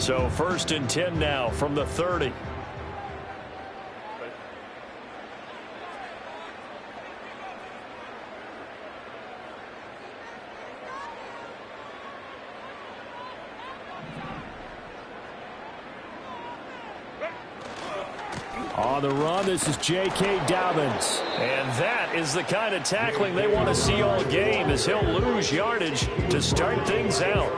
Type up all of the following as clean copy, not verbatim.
So 1st and 10 now from the 30. On the run, this is J.K. Dobbins. And that is the kind of tackling they want to see all game, as he'll lose yardage to start things out.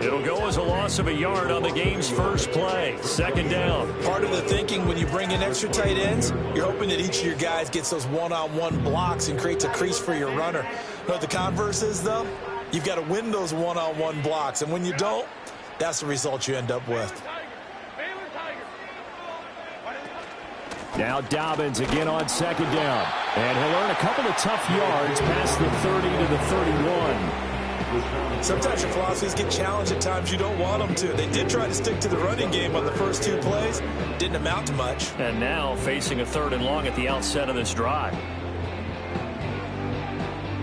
It'll go as a loss of a yard on the game's first play. 2nd down. Part of the thinking when you bring in extra tight ends, you're hoping that each of your guys gets those one-on-one blocks and creates a crease for your runner. You know what the converse is, though? You've got to win those one-on-one blocks, and when you don't, that's the result you end up with. Now Dobbins again on 2nd down. And he'll earn a couple of tough yards past the 30 to the 31. Sometimes your philosophies get challenged at times you don't want them to. They did try to stick to the running game on the first 2 plays. Didn't amount to much. And now facing a 3rd and long at the outset of this drive.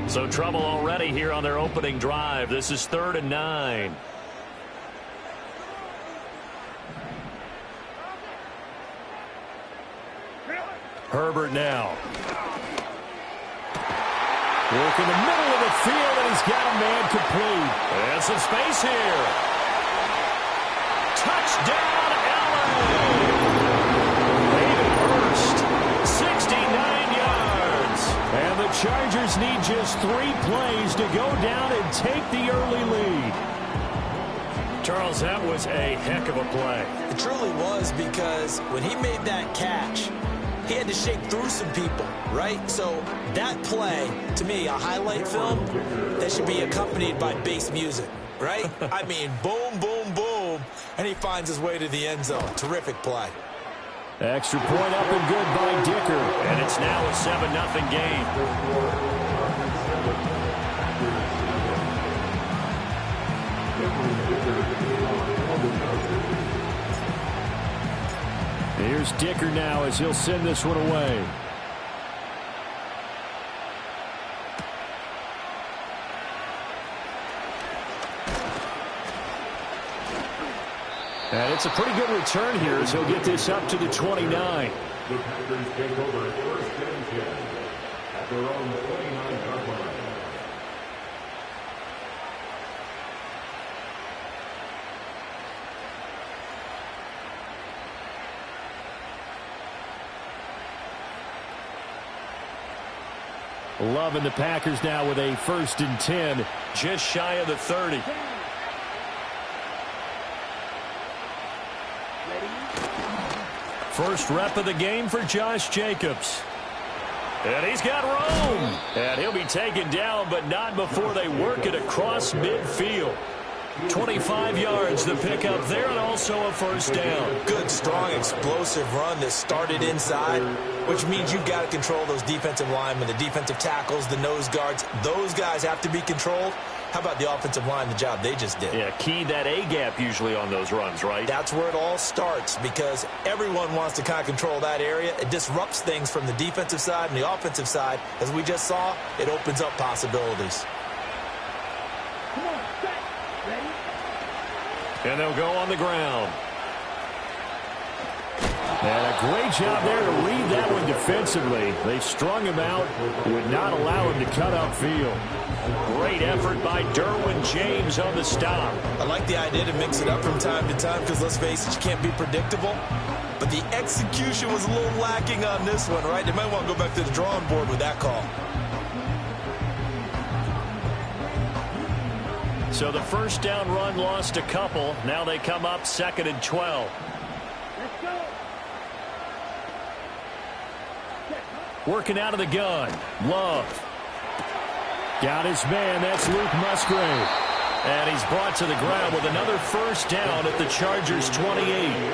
So trouble already here on their opening drive. This is 3rd and 9. Herbert now. Work in the middle of the field, and he's got a man complete. And some space here. Touchdown, LA! Hayden Hurst, 69 yards. And the Chargers need just 3 plays to go down and take the early lead. Charles, that was a heck of a play. It truly was, because when he made that catch, he had to shake through some people, right? So that play, to me, a highlight film, that should be accompanied by bass music, right? I mean, boom, boom, boom, and he finds his way to the end zone. Terrific play. Extra point up and good by Dicker. And it's now a 7-0 game. Here's Dicker now as he'll send this one away. And it's a pretty good return here as he'll get this up to the 29. The Packers take over 1st and 10 at their own 29-yard line. Loving the Packers now with a 1st and 10, just shy of the 30. First rep of the game for Josh Jacobs. And he's got room. And he'll be taken down, but not before they work it across midfield. 25 yards the pickup there, and also a 1st down. Good, strong, explosive run that started inside, which means you've got to control those defensive linemen, the defensive tackles, the nose guards. Those guys have to be controlled. How about the offensive line, the job they just did? Yeah, key that A-gap usually on those runs, right? That's where it all starts, because everyone wants to kind of control that area. It disrupts things from the defensive side and the offensive side. As we just saw, it opens up possibilities. And they'll go on the ground. And a great job there to read that one defensively. They strung him out, would not allow him to cut upfield. Great effort by Derwin James on the stop. I like the idea to mix it up from time to time, because let's face it, you can't be predictable. But the execution was a little lacking on this one, right? They might want to go back to the drawing board with that call. So the 1st down run lost a couple. Now they come up 2nd and 12. Let's go. Working out of the gun. Love. Got his man. That's Luke Musgrave. And he's brought to the ground with another 1st down at the Chargers' 28.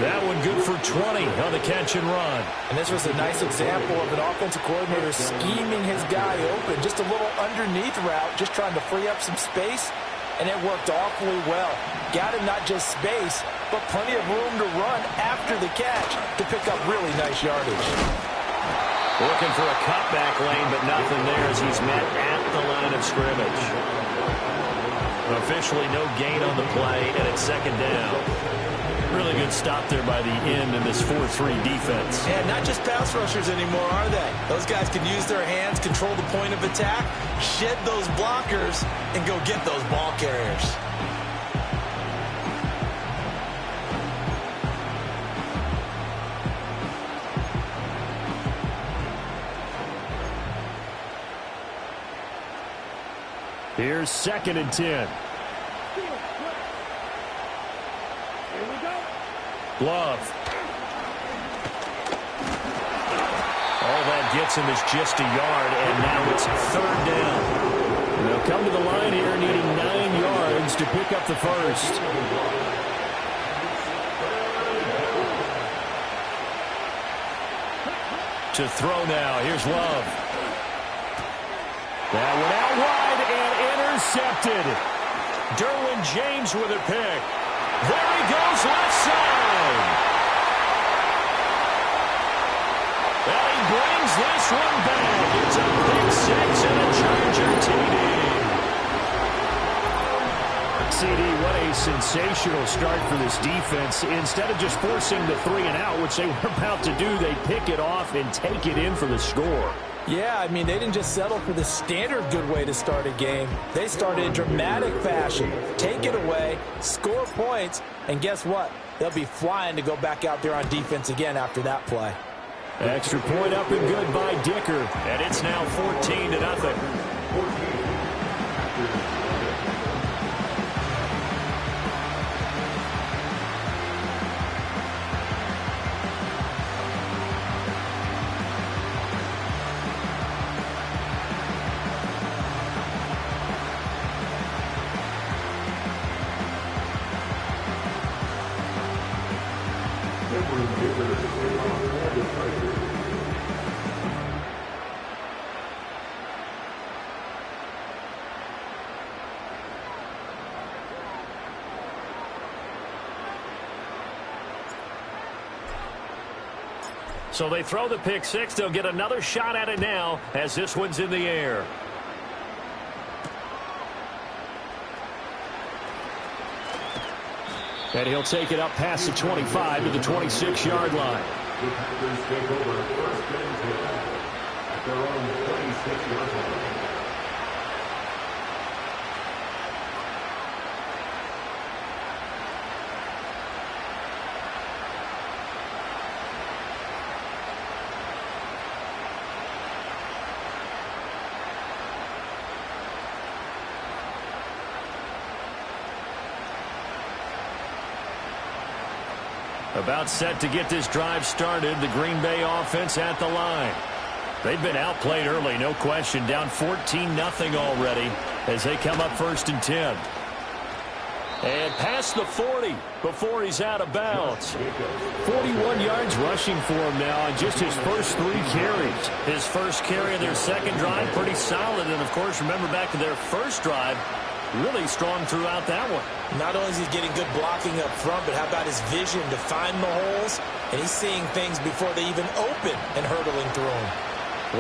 That one good for 20 on the catch and run. And this was a nice example of an offensive coordinator scheming his guy open. Just a little underneath route, just trying to free up some space. And it worked awfully well. Got him not just space, but plenty of room to run after the catch to pick up really nice yardage. Looking for a cutback lane, but nothing there as he's met at the line of scrimmage. Officially no gain on the play, and it's second down. Really good stop there by the end in this 4-3 defense. Yeah, not just pass rushers anymore, are they? Those guys can use their hands, control the point of attack, shed those blockers, and go get those ball carriers. Here's 2nd and 10. Love. All that gets him is just a yard, and now it's 3rd down. They'll come to the line here needing 9 yards to pick up the first. To throw now. Here's Love. That went out wide and intercepted. Derwin James with a pick. There he goes, left side. Well, he brings this one back. It's a pick 6 and a Charger TD. CD, what a sensational start for this defense. Instead of just forcing the 3-and-out, which they were about to do, they pick it off and take it in for the score. Yeah, I mean, they didn't just settle for the standard good way to start a game. They started in dramatic fashion. Take it away, score points, and guess what? They'll be flying to go back out there on defense again after that play. Extra point up and good by Dicker. And it's now 14-0. So they throw the pick 6. They'll get another shot at it now as this one's in the air. And he'll take it up past the 25 to the 26-yard line. The Packers take over 1st and 10 at their own 26-yard line. About set to get this drive started, the Green Bay offense at the line. They've been outplayed early, no question. Down 14-0 already as they come up 1st and 10. And past the 40 before he's out of bounds. 41 yards rushing for him now on just his first 3 carries. His first carry of their second drive, pretty solid. And, of course, remember back to their first drive, really strong throughout that one. Not only is he getting good blocking up front, but how about his vision to find the holes? And he's seeing things before they even open and hurdling through them.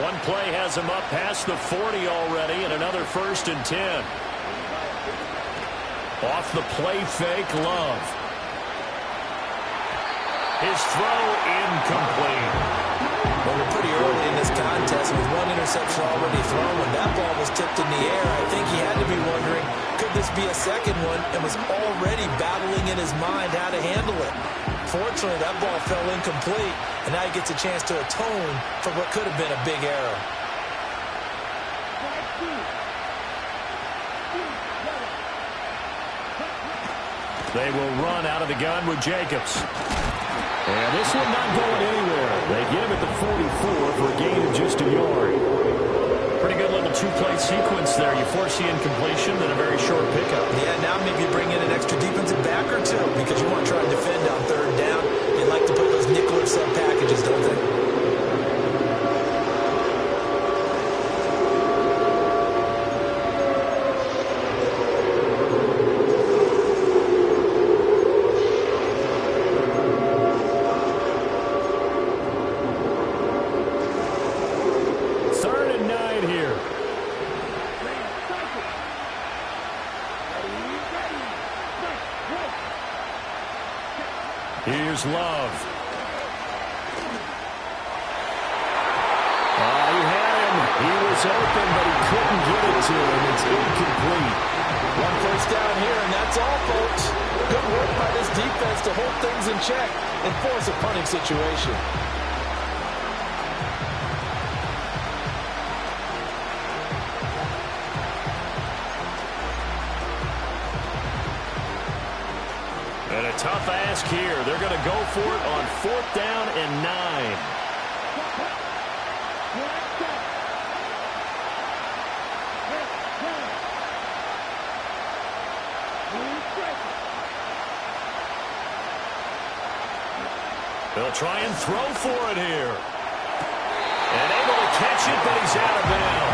One play has him up past the 40 already, and another 1st and 10. Off the play fake, Love. His throw incomplete. Well, we're pretty early in this contest with 1 interception already thrown. When that ball was tipped in the air, I think he had to be wondering, could this be a second one, and was already battling in his mind how to handle it. Fortunately, that ball fell incomplete, and now he gets a chance to atone for what could have been a big error. They will run out of the gun with Jacobs. And this one not going anywhere. They get him at the 44 for a gain of just a yard. Pretty good little 2-play sequence there. You force the incompletion, then a very short pickup. Yeah, now maybe you bring in an extra defensive back or two because you want to try and defend on 3rd down. They like to play those nickel or sub packages, don't they? Here's Love. He had him. He was open, but he couldn't get it to him. It's incomplete. One first down here, and that's all, folks. Good work by this defense to hold things in check and force a punting situation. And a tough ask here. They're going to go for it on 4th down and 9. They'll try and throw for it here. And able to catch it, but he's out of bounds.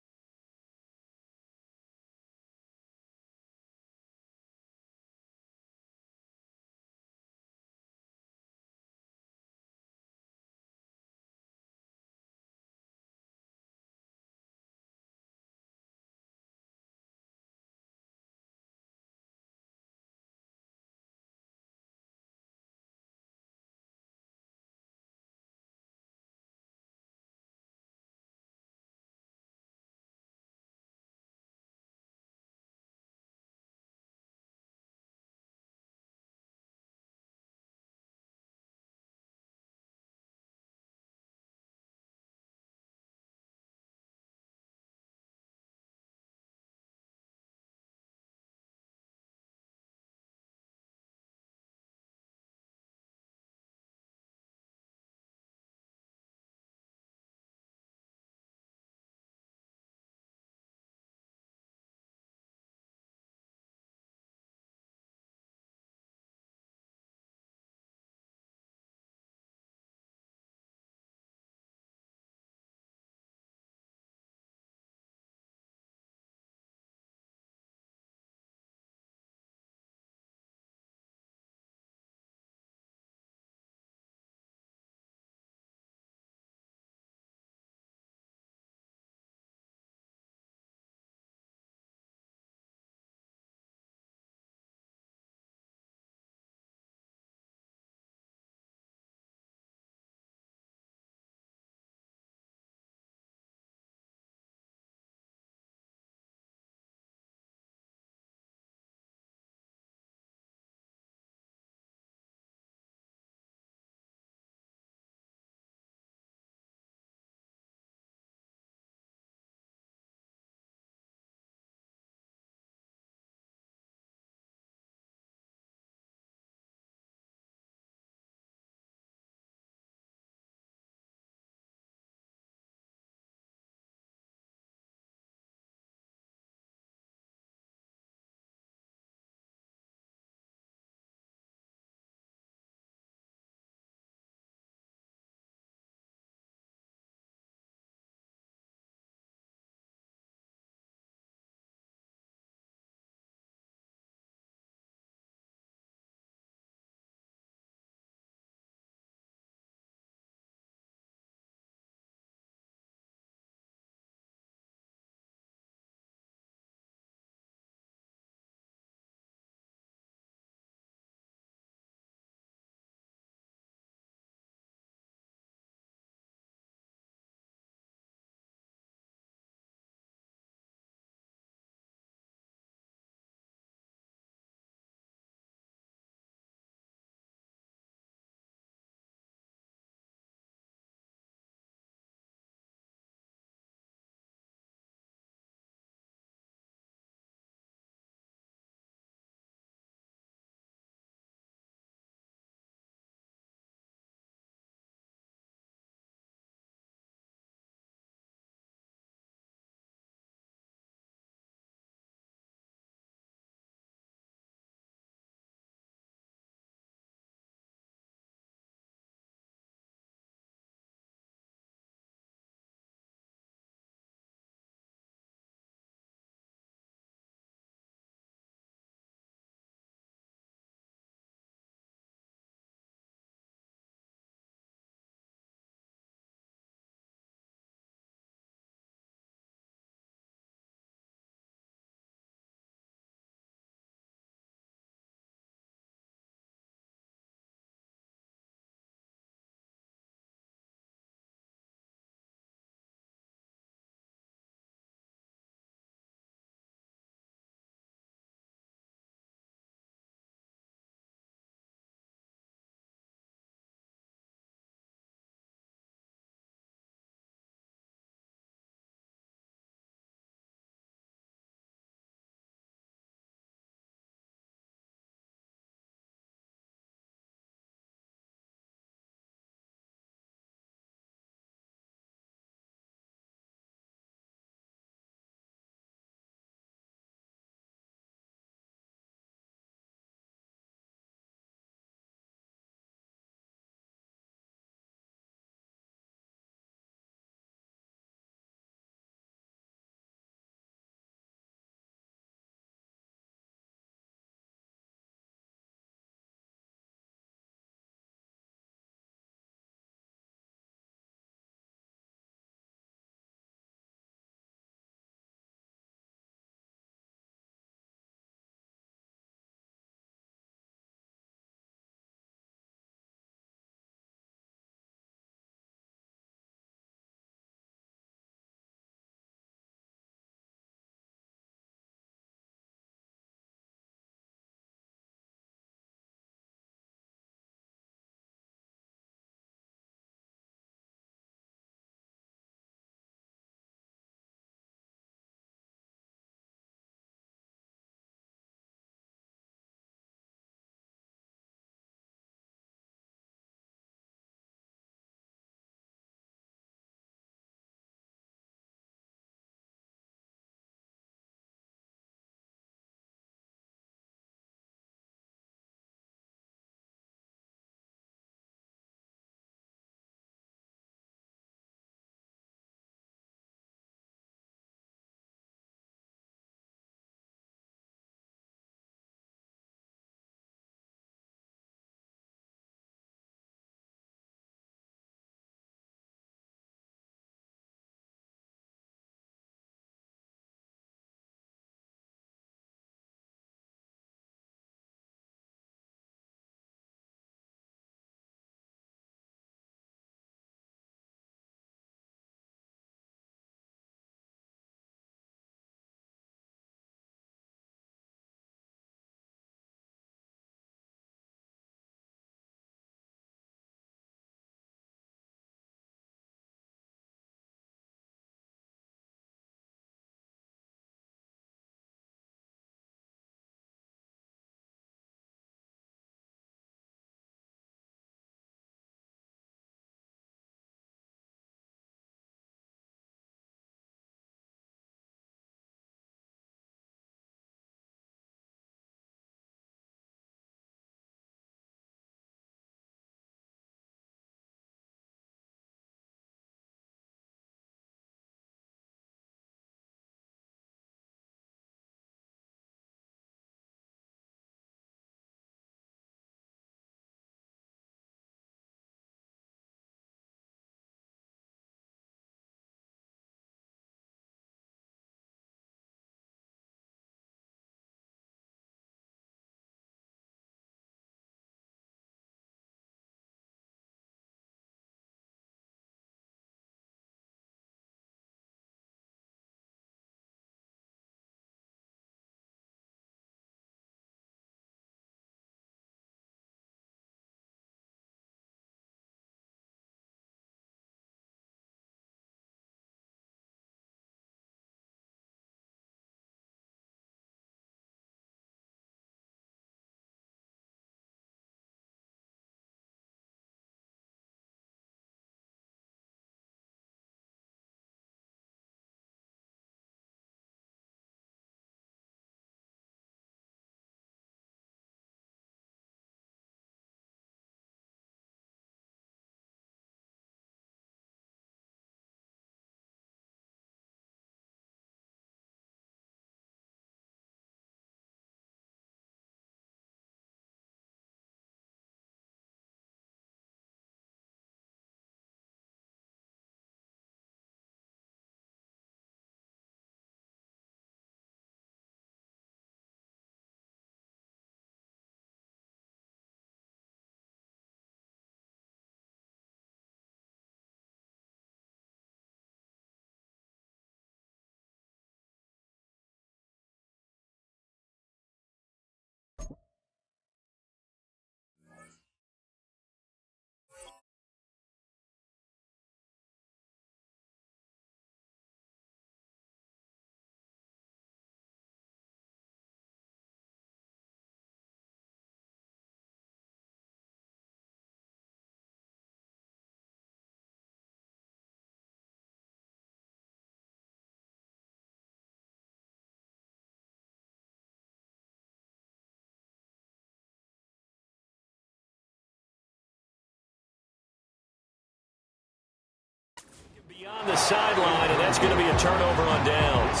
On the sideline, and that's going to be a turnover on downs.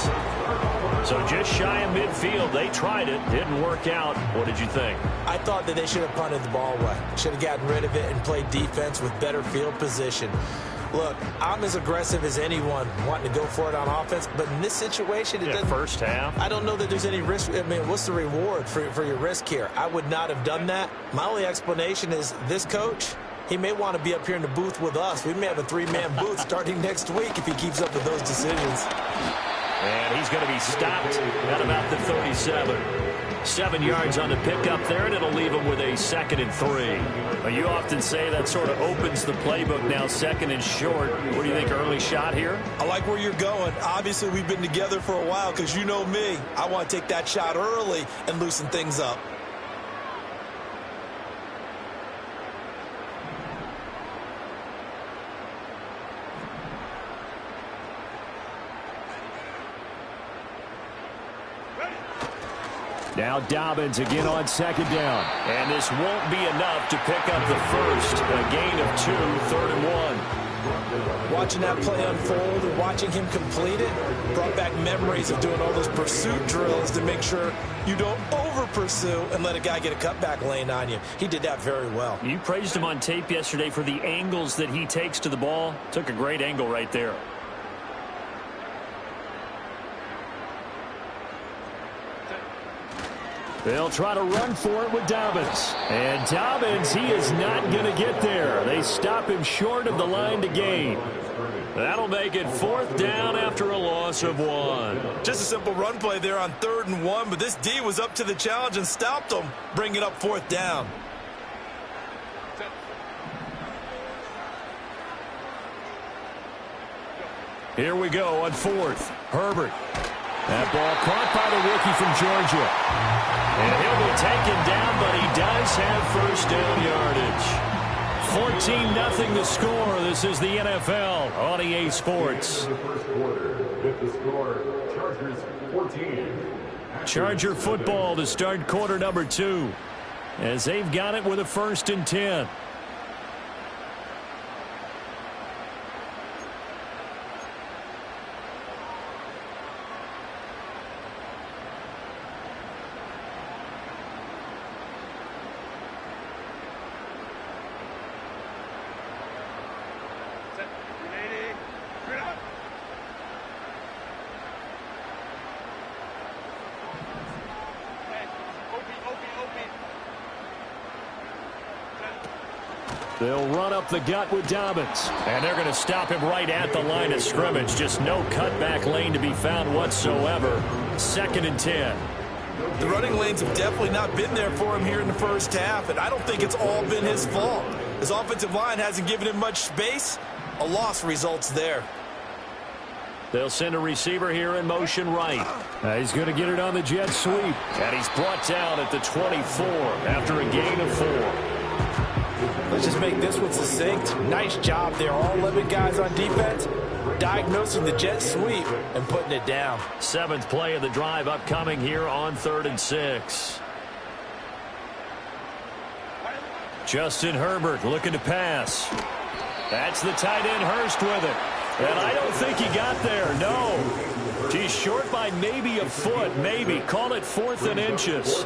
So just shy of midfield. They tried it. Didn't work out. What did you think? I thought that they should have punted the ball away. Should have gotten rid of it and played defense with better field position. Look, I'm as aggressive as anyone wanting to go for it on offense, but in this situation, it doesn't. First half. I don't know that there's any risk. I mean, what's the reward for your risk here? I would not have done that. My only explanation is this coach, he may want to be up here in the booth with us. We may have a three-man booth starting next week if he keeps up with those decisions. And he's going to be stopped at about the 37. 7 yards on the pickup there, and it'll leave him with a 2nd and 3. Well, you often say that sort of opens the playbook now, 2nd and short. What do you think, early shot here? I like where you're going. Obviously, we've been together for a while because you know me. I want to take that shot early and loosen things up. Now Dobbins again on 2nd down. And this won't be enough to pick up the first. A gain of 2, 3rd and 1. Watching that play unfold and watching him complete it brought back memories of doing all those pursuit drills to make sure you don't over-pursue and let a guy get a cutback lane on you. He did that very well. You praised him on tape yesterday for the angles that he takes to the ball. Took a great angle right there. They'll try to run for it with Dobbins. And Dobbins, he is not going to get there. They stop him short of the line to gain. That'll make it 4th down after a loss of 1. Just a simple run play there on 3rd and 1, but this D was up to the challenge and stopped him, bringing up 4th down. Here we go on 4th. Herbert. That ball caught by the rookie from Georgia. And he'll be taken down, but he does have 1st down yardage. 14-0 the score. This is the NFL on EA Sports. Charger football to start quarter number 2. As they've got it with a 1st and 10. They'll run up the gut with Dobbins. And they're going to stop him right at the line of scrimmage. Just no cutback lane to be found whatsoever. 2nd and 10. The running lanes have definitely not been there for him here in the first half, and I don't think it's all been his fault. His offensive line hasn't given him much space. A loss results there. They'll send a receiver here in motion right. He's going to get it on the jet sweep. And he's brought down at the 24 after a gain of 4. Let's just make this one succinct. Nice job there. All 11 guys on defense diagnosing the jet sweep and putting it down. 7th play of the drive upcoming here on 3rd and 6. Justin Herbert looking to pass. That's the tight end Hurst with it. And I don't think he got there. No. He's short by maybe a foot. Maybe. Call it 4th and inches.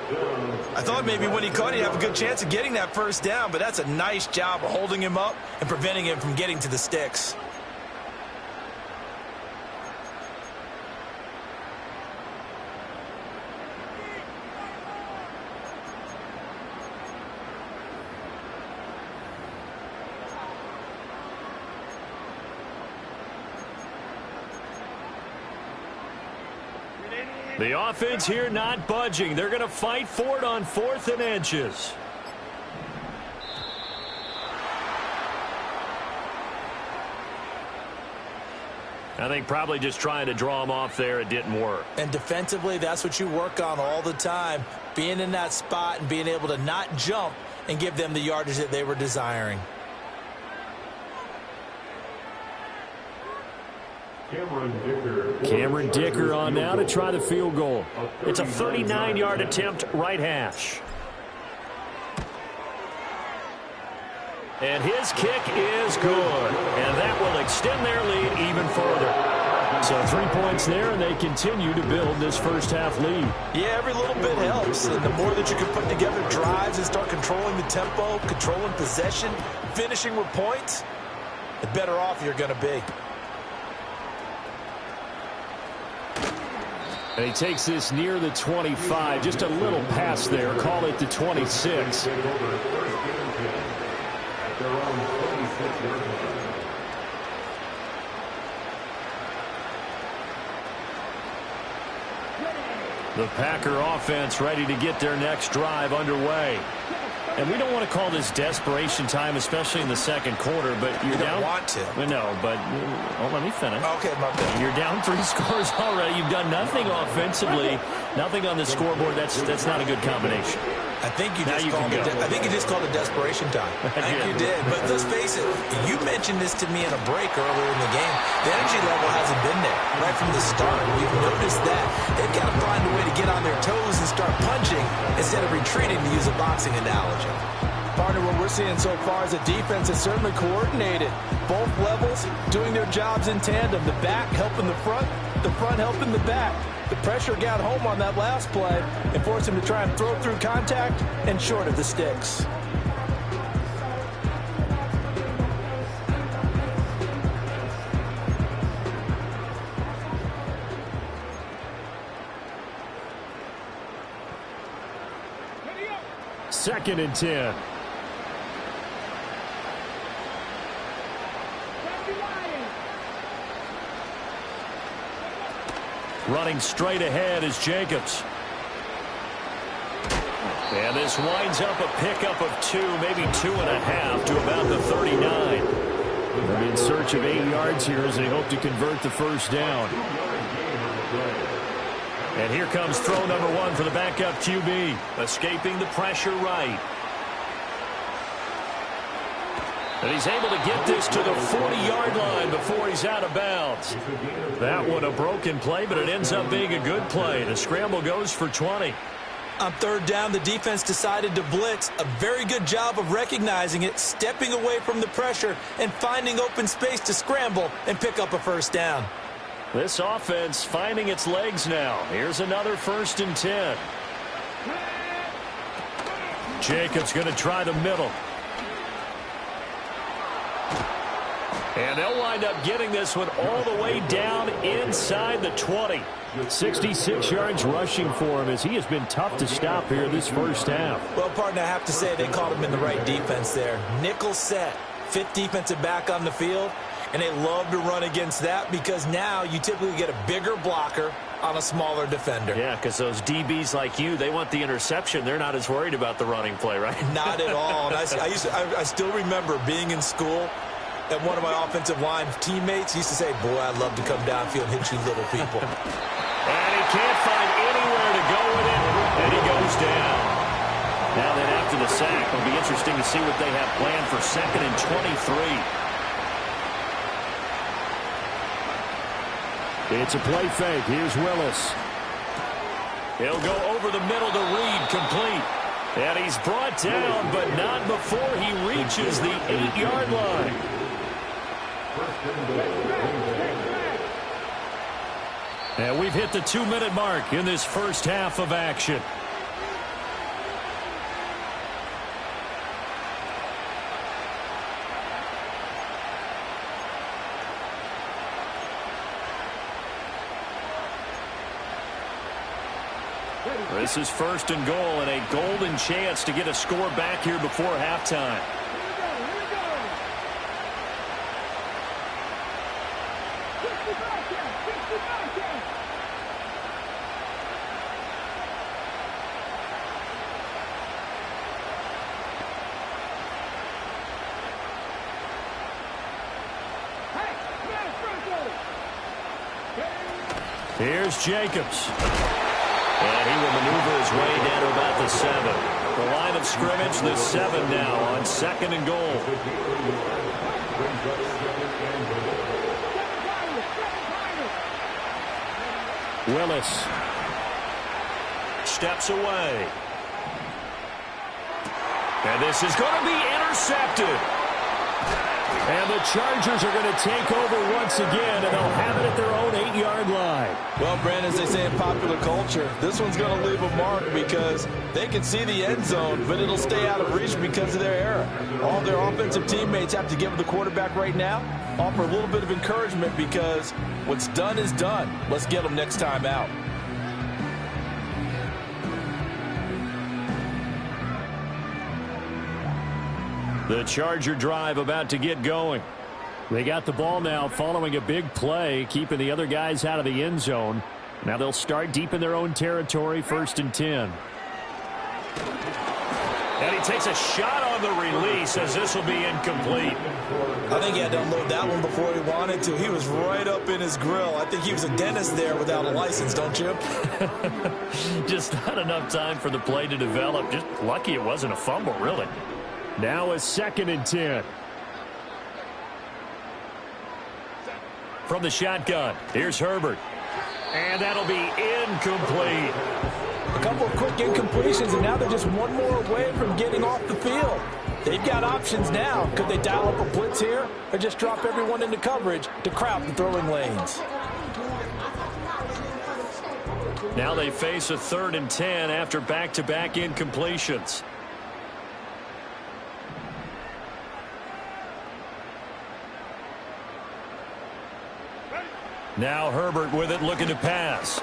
I thought maybe when he caught, he'd have a good chance of getting that 1st down, but that's a nice job of holding him up and preventing him from getting to the sticks. The offense here not budging. They're going to fight for it on 4th and inches. I think probably just trying to draw him off there. It didn't work. And defensively, that's what you work on all the time. Being in that spot and being able to not jump and give them the yardage that they were desiring. Cameron Dicker on now to try the field goal. It's a 39-yard attempt, right hash. And his kick is good. And that will extend their lead even further. So 3 points there, and they continue to build this first half lead. Yeah, every little bit helps. And the more that you can put together drives and start controlling the tempo, controlling possession, finishing with points, the better off you're going to be. And he takes this near the 25, just a little pass there. Call it the 26. The Packer offense ready to get their next drive underway. And we don't want to call this desperation time, especially in the second quarter, but you're down. You don't want to. No, but let me finish. Okay, my bad. You're down 3 scores already. You've done nothing offensively, nothing on the scoreboard. That's not a good combination. I think you just called it desperation time. I think you did. But let's face it, you mentioned this to me in a break earlier in the game. The energy level hasn't been there right from the start. We've noticed that. They've got to find a way to get on their toes and start punching instead of retreating, to use a boxing analogy. Partner, what we're seeing so far is a defense that's certainly coordinated. Both levels doing their jobs in tandem. The back helping the front helping the back. The pressure got home on that last play and forced him to try and throw through contact and short of the sticks. Second and 10. Running straight ahead is Jacobs. And this winds up a pickup of 2, maybe 2.5 to about the 39. They're in search of 8 yards here as they hope to convert the first down. And here comes throw number 1 for the backup QB. Escaping the pressure right. And he's able to get this to the 40-yard line before he's out of bounds. That one a broken play, but it ends up being a good play. The scramble goes for 20. On third down, the defense decided to blitz. A very good job of recognizing it, stepping away from the pressure, and finding open space to scramble and pick up a first down. This offense finding its legs now. Here's another 1st and 10. Jacobs going to try the middle. And they'll wind up getting this one all the way down inside the 20. 66 yards rushing for him as he has been tough to stop here this first half. Well, partner, I have to say they caught him in the right defense there. Nickel set, 5th defensive back on the field, and they love to run against that because now you typically get a bigger blocker on a smaller defender. Yeah, because those DBs like you, they want the interception. They're not as worried about the running play, right? Not at all. And I still remember being in school, and one of my offensive line teammates used to say, boy, I'd love to come downfield and hit you little people. And he can't find anywhere to go with it, and he goes down. Now then, after the sack, it'll be interesting to see what they have planned for 2nd and 23. It's a play fake. Here's Willis. He'll go over the middle to Reed, complete. And he's brought down, but not before he reaches the 8-yard line. And we've hit the 2-minute mark in this first half of action. This is 1st and goal and a golden chance to get a score back here before halftime. Here's Jacobs. And he will maneuver his way down to about the 7. The line of scrimmage, the 7 now on 2nd and goal. Willis steps away. And this is going to be intercepted. And the Chargers are going to take over once again, and they'll have it at their own 8-yard line. Well, Brandon, as they say in popular culture, this one's going to leave a mark because they can see the end zone, but it'll stay out of reach because of their error. All their offensive teammates have to give the quarterback right now, offer a little bit of encouragement because what's done is done. Let's get them next time out. The Charger drive about to get going. They got the ball now following a big play, keeping the other guys out of the end zone. Now they'll start deep in their own territory, 1st and 10. And he takes a shot on the release as this will be incomplete. I think he had to unload that one before he wanted to. He was right up in his grill. I think he was a dentist there without a license, don't you? Just not enough time for the play to develop. Just lucky it wasn't a fumble, really. Now a 2nd and 10. From the shotgun, here's Herbert. And that'll be incomplete. A couple of quick incompletions, and now they're just one more away from getting off the field. They've got options now. Could they dial up a blitz here or just drop everyone into coverage to crowd the throwing lanes? Now they face a 3rd and 10 after back-to-back incompletions. Now Herbert with it, looking to pass.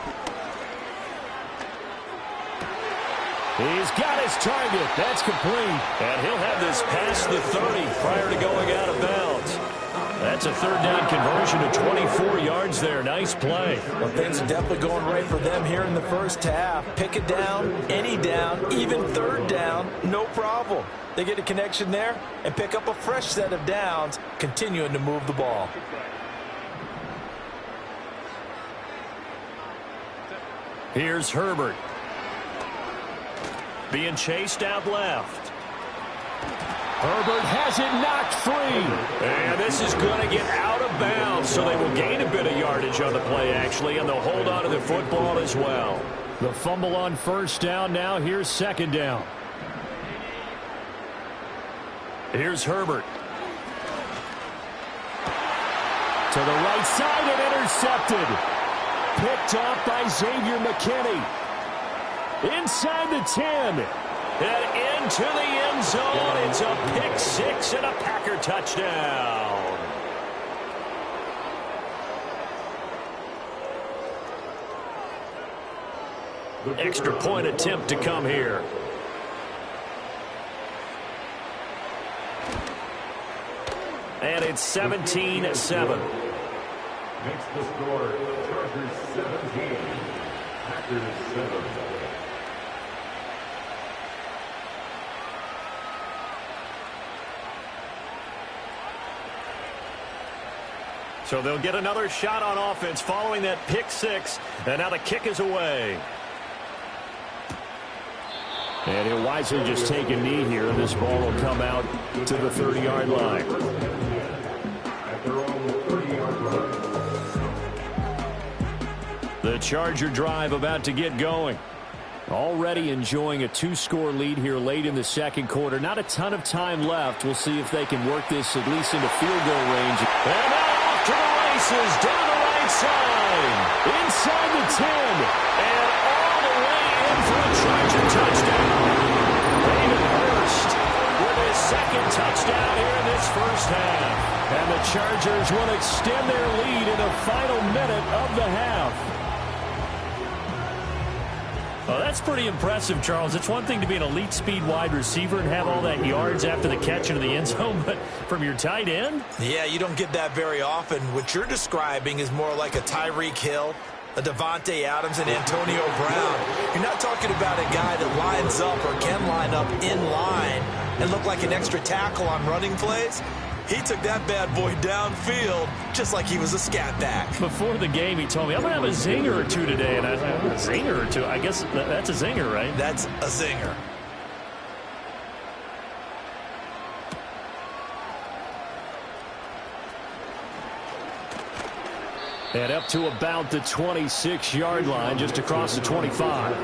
He's got his target. That's complete. And he'll have this past the 30 prior to going out of bounds. That's a 3rd down conversion to 24 yards there. Nice play. Well, things are definitely going right for them here in the first half. Pick it down, any down, even 3rd down, no problem. They get a connection there and pick up a fresh set of downs, continuing to move the ball. Here's Herbert. Being chased out left. Herbert has it knocked free. And this is going to get out of bounds, so they will gain a bit of yardage on the play, actually, and they'll hold on to the football as well. The fumble on 1st down now. Here's 2nd down. Here's Herbert. To the right side and intercepted. Picked off by Xavier McKinney. Inside the 10. And into the end zone. It's a pick 6 and a Packer touchdown. Extra point attempt to come here. And it's 17-7. Makes the score Chargers 17, Packers 7. So they'll get another shot on offense following that pick 6, and now the kick is away. And he'll wisely just take a knee here, and this ball will come out to the 30-yard line. The Charger drive about to get going. Already enjoying a 2-score lead here late in the 2nd quarter. Not a ton of time left. We'll see if they can work this at least into field goal range. And now off to the races down the right side. Inside the 10. And all the way in for a Charger touchdown. David Hurst with his 2nd touchdown here in this first half. And the Chargers will extend their lead in the final minute of the half. Oh, that's pretty impressive, Charles. It's one thing to be an elite speed wide receiver and have all that yards after the catch into the end zone, but from your tight end? Yeah, you don't get that very often. What you're describing is more like a Tyreek Hill, a Devontae Adams, and Antonio Brown. You're not talking about a guy that lines up or can line up in line and look like an extra tackle on running plays. He took that bad boy downfield just like he was a scat back. Before the game, he told me, I'm going to have a zinger or two today. And I thought, a zinger or two? I guess that's a zinger, right? That's a zinger. And up to about the 26-yard line, just across the 25.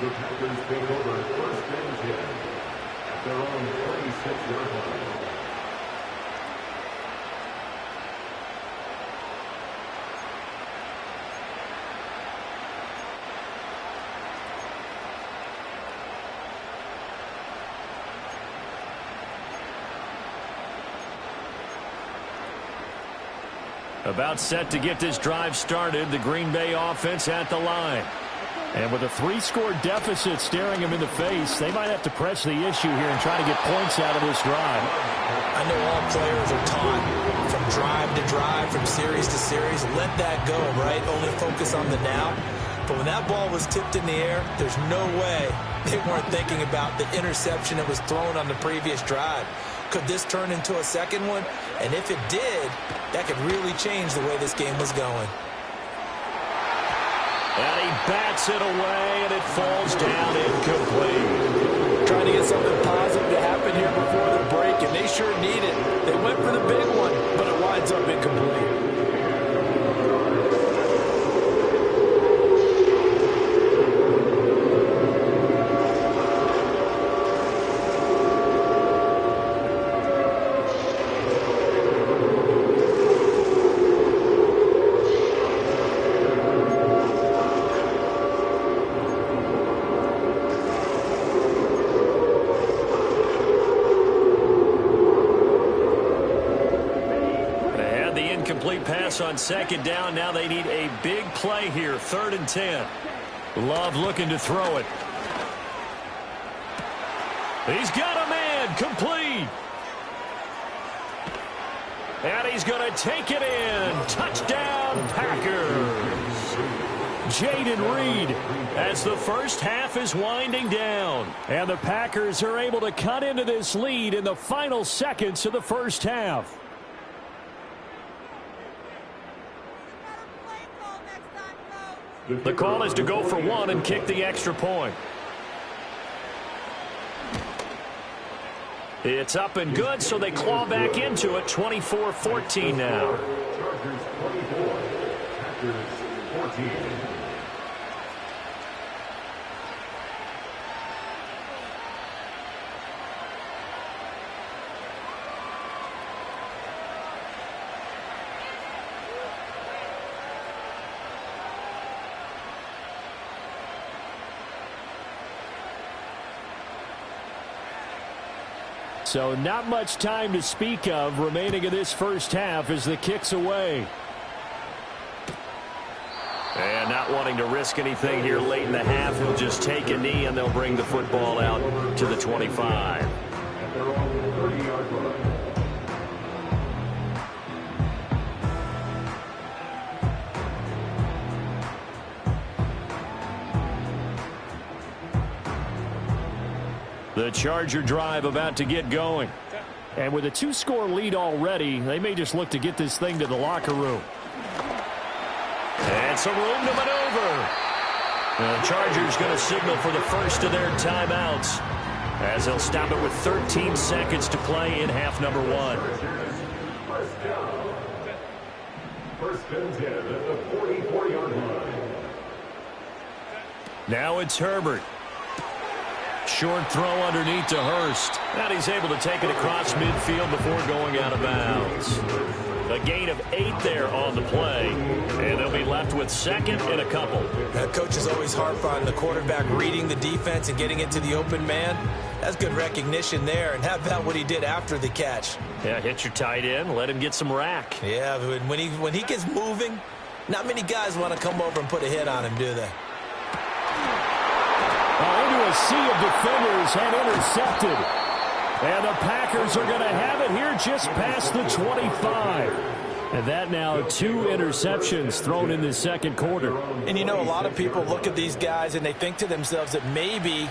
The Packers take over 1st and 10 at their own 26-yard line. About set to get this drive started, the Green Bay offense at the line. And with a 3-score deficit staring them in the face, they might have to press the issue here and try to get points out of this drive. I know all players are taught from drive to drive, from series to series, let that go, right? Only focus on the now. But when that ball was tipped in the air, there's no way they weren't thinking about the interception that was thrown on the previous drive. Could this turn into a second one? And if it did, that could really change the way this game was going. And he bats it away, and it falls down incomplete. Trying to get something positive to happen here before the break, and they sure need it. They went for the big one, but it winds up incomplete. Pass on second down. Now they need a big play here. 3rd and 10. Love looking to throw it. He's got a man. Complete. And he's going to take it in. Touchdown, Packers. Jaden Reed as the first half is winding down. And the Packers are able to cut into this lead in the final seconds of the first half. The call is to go for one and kick the extra point. It's up and good, so they claw back into it. 24-14 now. Chargers 24, Packers 14. So not much time to speak of remaining in this first half as the kick's away. And not wanting to risk anything here late in the half, he'll just take a knee and they'll bring the football out to the 25. At their own 30-yard line. The Charger drive about to get going. And with a 2-score lead already, they may just look to get this thing to the locker room. And some room to maneuver. The Chargers going to signal for the first of their timeouts as they'll stop it with 13 seconds to play in half number 1. First down. 1st and 10 at the 44-yard line. Now it's Herbert. Short throw underneath to Hurst. And he's able to take it across midfield before going out of bounds. A gain of 8 there on the play. And they'll be left with 2nd and a couple. Coaches always harp on the quarterback reading the defense and getting it to the open man. That's good recognition there. And how about what he did after the catch? Yeah, hit your tight end. Let him get some rack. Yeah, when he gets moving, not many guys want to come over and put a hit on him, do they? Into a sea of defenders and intercepted. And the Packers are going to have it here just past the 25. And that now 2 interceptions thrown in the second quarter. And you know, a lot of people look at these guys and they think to themselves that maybe,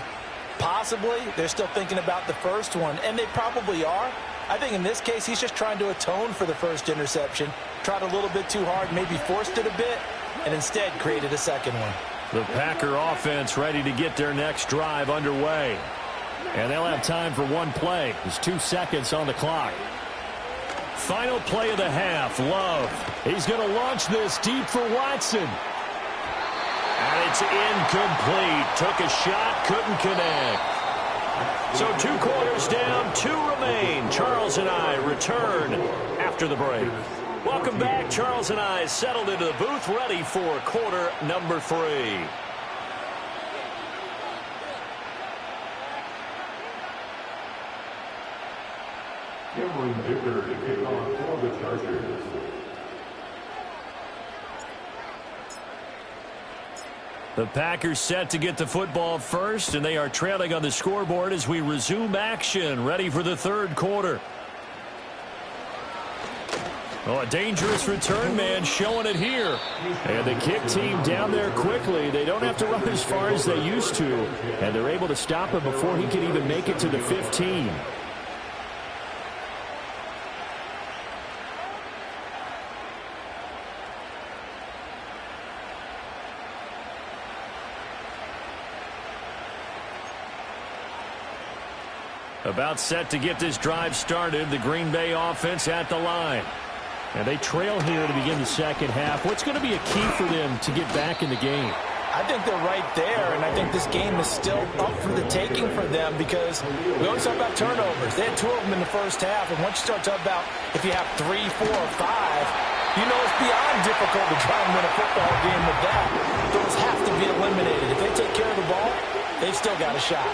possibly, they're still thinking about the first one. And they probably are. I think in this case, he's just trying to atone for the first interception. Tried a little bit too hard, maybe forced it a bit, and instead created a second one. The Packer offense ready to get their next drive underway. And they'll have time for one play. There's 2 seconds on the clock. Final play of the half, Love. He's going to launch this deep for Watson. And it's incomplete. Took a shot, couldn't connect. So 2 quarters down, 2 remain. Charles and I return after the break. Welcome back. Charles and I settled into the booth, ready for quarter number 3. Cameron Dicker to kick off for the Chargers. The Packers set to get the football first, and they are trailing on the scoreboard as we resume action, ready for the third quarter. Oh, a dangerous return man showing it here. And the kick team down there quickly. They don't have to run as far as they used to, and they're able to stop him before he can even make it to the 15. About set to get this drive started, the Green Bay offense at the line. And they trail here to begin the second half. What's going to be a key for them to get back in the game? I think they're right there, and I think this game is still up for the taking for them because we always talk about turnovers. They had 2 of them in the first half, and once you start talking about if you have 3, 4, or 5, you know it's beyond difficult to try and win a football game with that. Those have to be eliminated. If they take care of the ball, they've still got a shot.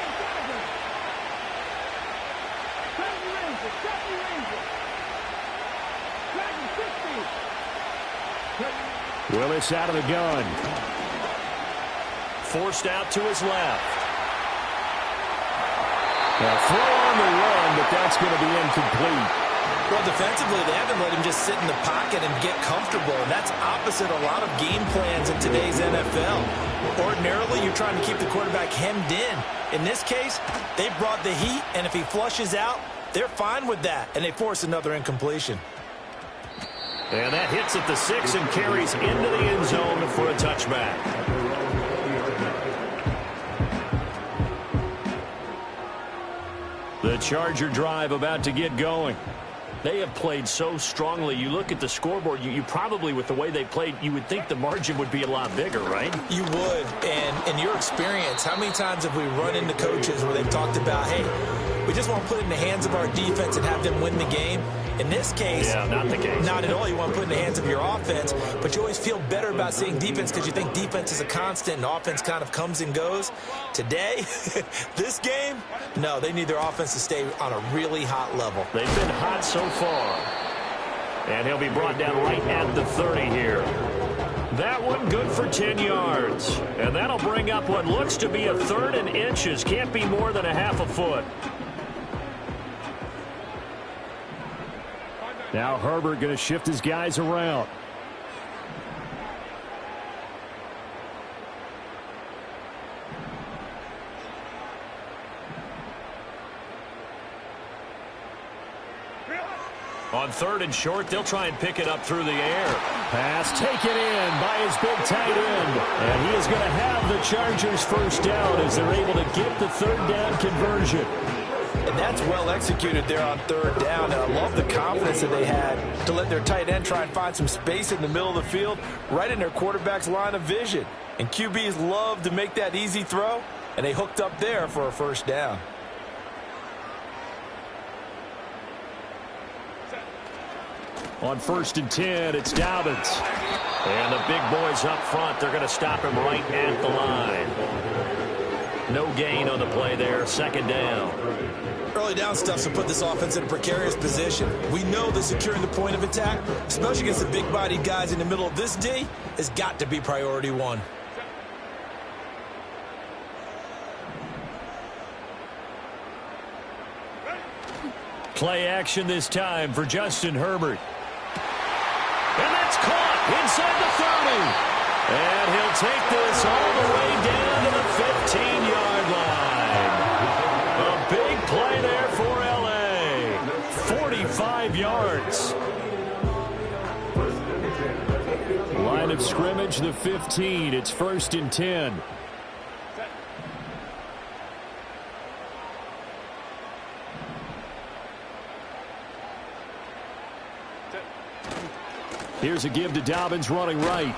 Willis out of the gun. Forced out to his left. Now throw on the run, but that's going to be incomplete. Well, defensively, they haven't let him just sit in the pocket and get comfortable, and that's opposite a lot of game plans in today's NFL. Ordinarily, you're trying to keep the quarterback hemmed in. In this case, they brought the heat, and if he flushes out, they're fine with that, and they force another incompletion. And that hits at the 6 and carries into the end zone for a touchback. The Charger drive about to get going. They have played so strongly. You look at the scoreboard, you probably, with the way they played, you would think the margin would be a lot bigger, right? You would. And in your experience, how many times have we run into coaches where they've talked about, hey, we just want to put it in the hands of our defense and have them win the game? In this case, yeah, not the case. Not at all. You want to put it in the hands of your offense, but you always feel better about seeing defense because you think defense is a constant and offense kind of comes and goes. Today, this game, no, they need their offense to stay on a really hot level. They've been hot so far. And he'll be brought down right at the 30 here. That one good for 10 yards. And that'll bring up what looks to be a 3rd and inches. Can't be more than a half a foot. Now Herbert going to shift his guys around. On 3rd and short, they'll try and pick it up through the air. Pass taken in by his big tight end. And he is going to have the Chargers first down as they're able to get the 3rd down conversion. And that's well executed there on 3rd down. And I love the confidence that they had to let their tight end try and find some space in the middle of the field, right in their quarterback's line of vision. And QBs love to make that easy throw, and they hooked up there for a first down. On 1st and 10, it's Dobbins. And the big boys up front, they're going to stop him right at the line. No gain on the play there, 2nd down. Early down stuff to put this offense in a precarious position. We know that securing the point of attack, especially against the big-bodied guys in the middle of this D, has got to be priority 1. Play action this time for Justin Herbert. And that's caught inside the 30. And he'll take this all the way down to the 15-yard line. A big play there for L.A. 45 yards. Line of scrimmage, the 15. It's 1st and 10. Here's a give to Dobbins running right.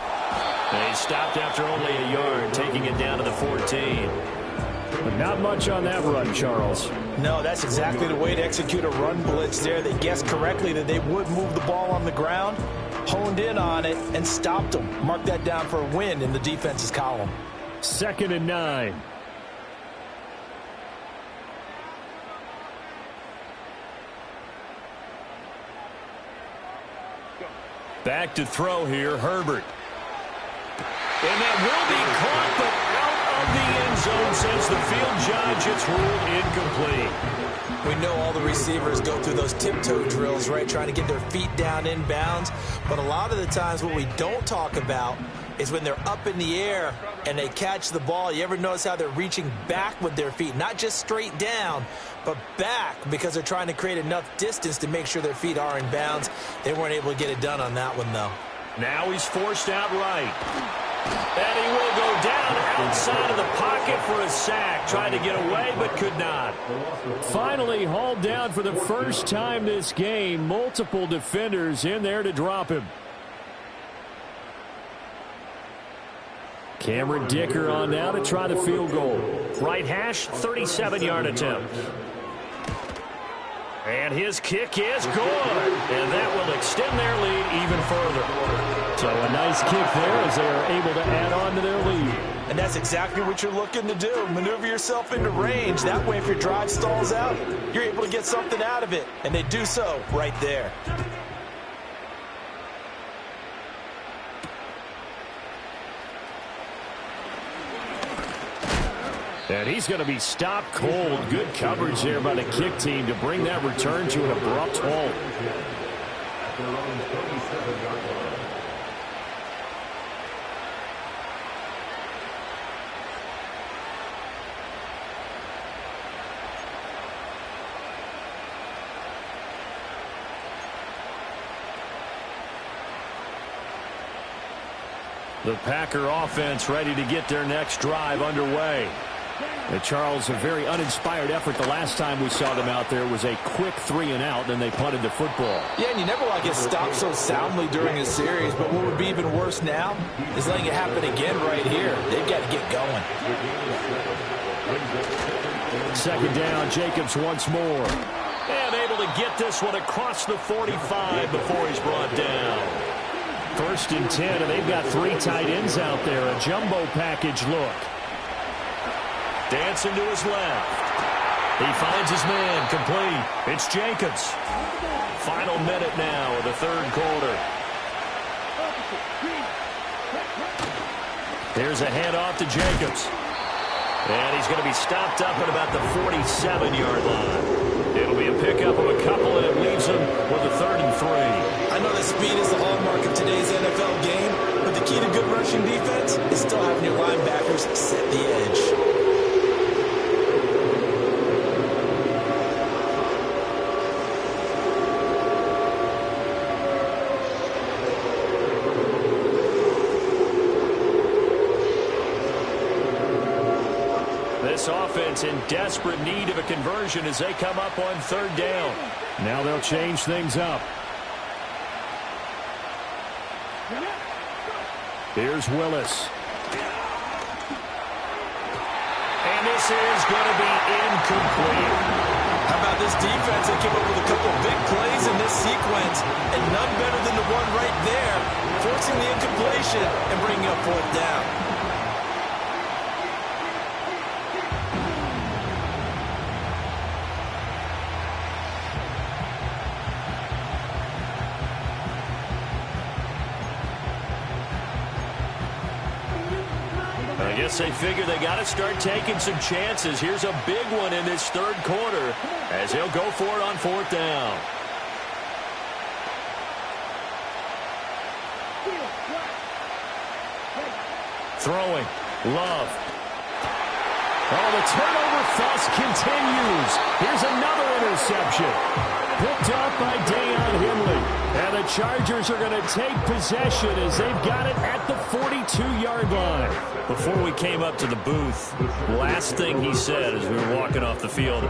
And he stopped after only a yard, taking it down to the 14. But not much on that run, Charles. No, that's exactly the way to execute a run blitz there. They guessed correctly that they would move the ball on the ground, honed in on it, and stopped them. Mark that down for a win in the defense's column. 2nd and 9. Back to throw here, Herbert. And that will be caught but out of the end zone sends the field judge. It's ruled incomplete. We know all the receivers go through those tiptoe drills, right, trying to get their feet down inbounds. But a lot of the times what we don't talk about is when they're up in the air and they catch the ball. You ever notice how they're reaching back with their feet? Not just straight down, but back, because they're trying to create enough distance to make sure their feet are in bounds. They weren't able to get it done on that one, though. Now he's forced out right. And he will go down outside of the pocket for a sack. Tried to get away, but could not. Finally hauled down for the first time this game. Multiple defenders in there to drop him. Cameron Dicker on now to try the field goal. Right hash, 37-yard attempt. And his kick is good. And that will extend their lead even further. So a nice kick there as they are able to add on to their lead. And that's exactly what you're looking to do. Maneuver yourself into range. That way, if your drive stalls out, you're able to get something out of it. And they do so right there. And he's going to be stopped cold. Good coverage there by the kick team to bring that return to an abrupt halt. The Packer offense ready to get their next drive underway. Charles, a very uninspired effort the last time we saw them out there was a quick 3-and-out, then they punted the football. Yeah, and you never want to get stopped so soundly during a series, but what would be even worse now is letting it happen again right here. They've got to get going. Second down, Jacobs once more. And able to get this one across the 45 before he's brought down. 1st and 10, and they've got 3 tight ends out there. A jumbo package look. Dancing to his left. He finds his man complete. It's Jacobs. Final minute now of the 3rd quarter. Here's a handoff to Jacobs. And he's going to be stopped up at about the 47-yard line. It'll be a pickup of a couple, and it leaves him with a 3rd and 3. I know that speed is the hallmark of today's NFL game, but the key to good rushing defense is still having your linebackers set the edge. This offense in desperate need of a conversion as they come up on 3rd down. Now they'll change things up. Here's Willis. And this is going to be incomplete. How about this defense? They came up with a couple big plays in this sequence, and none better than the one right there, forcing the incompletion and bringing up 4th down. I guess they figure they got to start taking some chances. Here's a big one in this 3rd quarter as he'll go for it on 4th down. Throwing. Love. Oh, the turnover fuss continues. Here's another interception. Picked up by Deion Henley. And the Chargers are going to take possession as they've got it at the 42-yard line. Before we came up to the booth, last thing he said as we were walking off the field,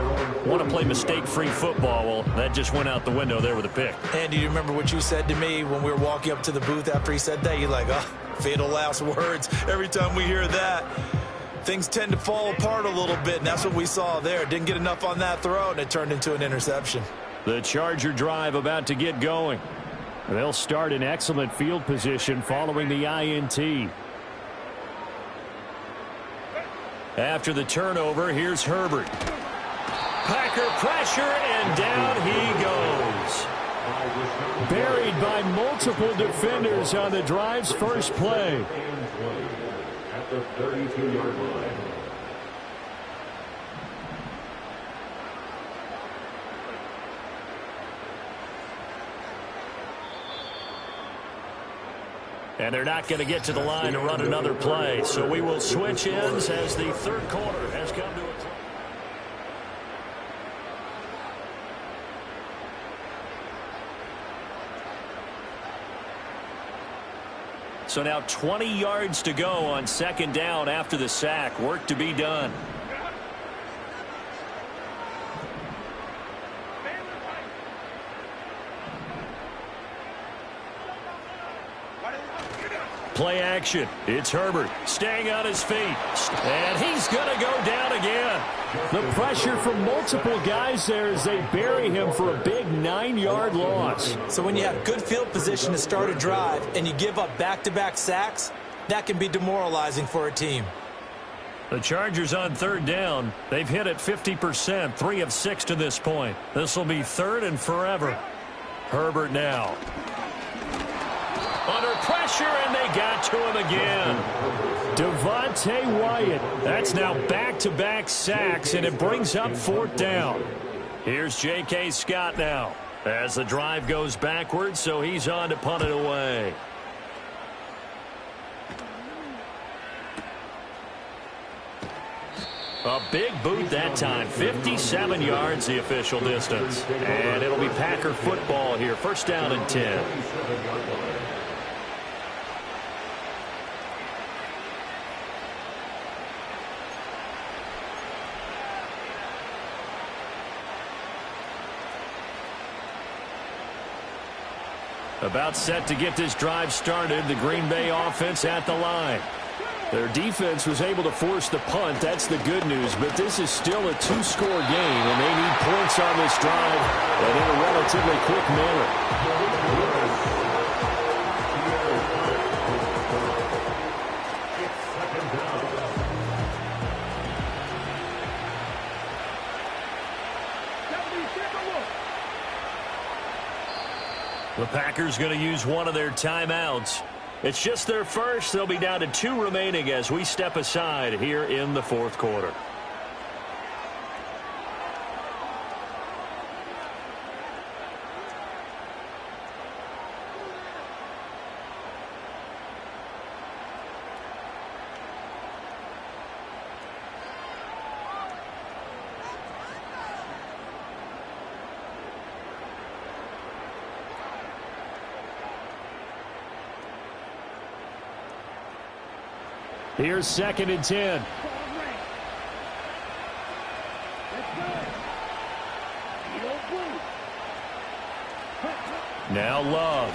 want to play mistake-free football. Well, that just went out the window there with a pick. And do you remember what you said to me when we were walking up to the booth after he said that? You're like, oh, fatal last words. Every time we hear that, things tend to fall apart a little bit, and that's what we saw there. Didn't get enough on that throw, and it turned into an interception. The Charger drive about to get going. They'll start in excellent field position following the INT. After the turnover, here's Herbert. Packer pressure, and down he goes. Buried by multiple defenders on the drive's first play. the 32-yard line. And they're not going to get to the line to run another play. So we will switch ends as the third quarter has come to a close. So now 20 yards to go on second down after the sack. Work to be done. Play action. It's Herbert staying on his feet. And he's going to go down again. The pressure from multiple guys there as they bury him for a big 9-yard loss. So when you have good field position to start a drive and you give up back-to-back sacks, that can be demoralizing for a team. The Chargers on third down. They've hit it 50%, 3 of 6 to this point. This will be third and forever. Herbert now. Under pressure, and they got to him again. Devontae Wyatt. That's now back-to-back sacks, and it brings up fourth down. Here's J.K. Scott now as the drive goes backwards, so he's on to punt it away. A big boot that time. 57 yards the official distance. And it'll be Packer football here. First down and 10. About set to get this drive started. The Green Bay offense at the line. Their defense was able to force the punt. That's the good news. But this is still a 2-score game, and they need points on this drive and in a relatively quick manner. The Packers going to use one of their timeouts. It's just their first. They'll be down to 2 remaining as we step aside here in the fourth quarter. Here's second and 10. Now Love.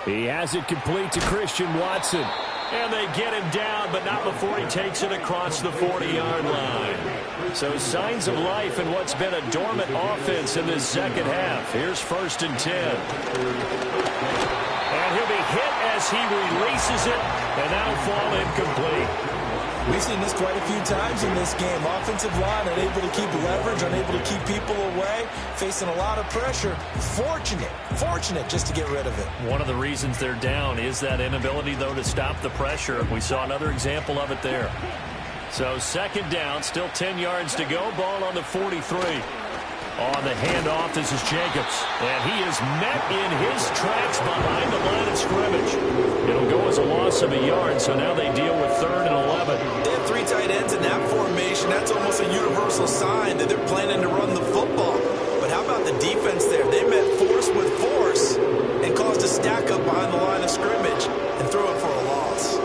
He has it complete to Christian Watson. And they get him down, but not before he takes it across the 40-yard line. So signs of life in what's been a dormant offense in this second half. Here's first and 10. And he'll be hit as he releases it, and that'll fall incomplete. We've seen this quite a few times in this game. Offensive line unable to keep leverage, unable to keep people away, facing a lot of pressure. Fortunate just to get rid of it. One of the reasons they're down is that inability, though, to stop the pressure. We saw another example of it there. So second down, still 10 yards to go. Ball on the 43. On the handoff, this is Jacobs. And he is met in his tracks behind the line of scrimmage. It'll go as a loss of a yard, so now they deal with third and 11. They have 3 tight ends in that formation. That's almost a universal sign that they're planning to run the football. But how about the defense there? They met force with force and caused a stack up behind the line of scrimmage and threw it for a loss.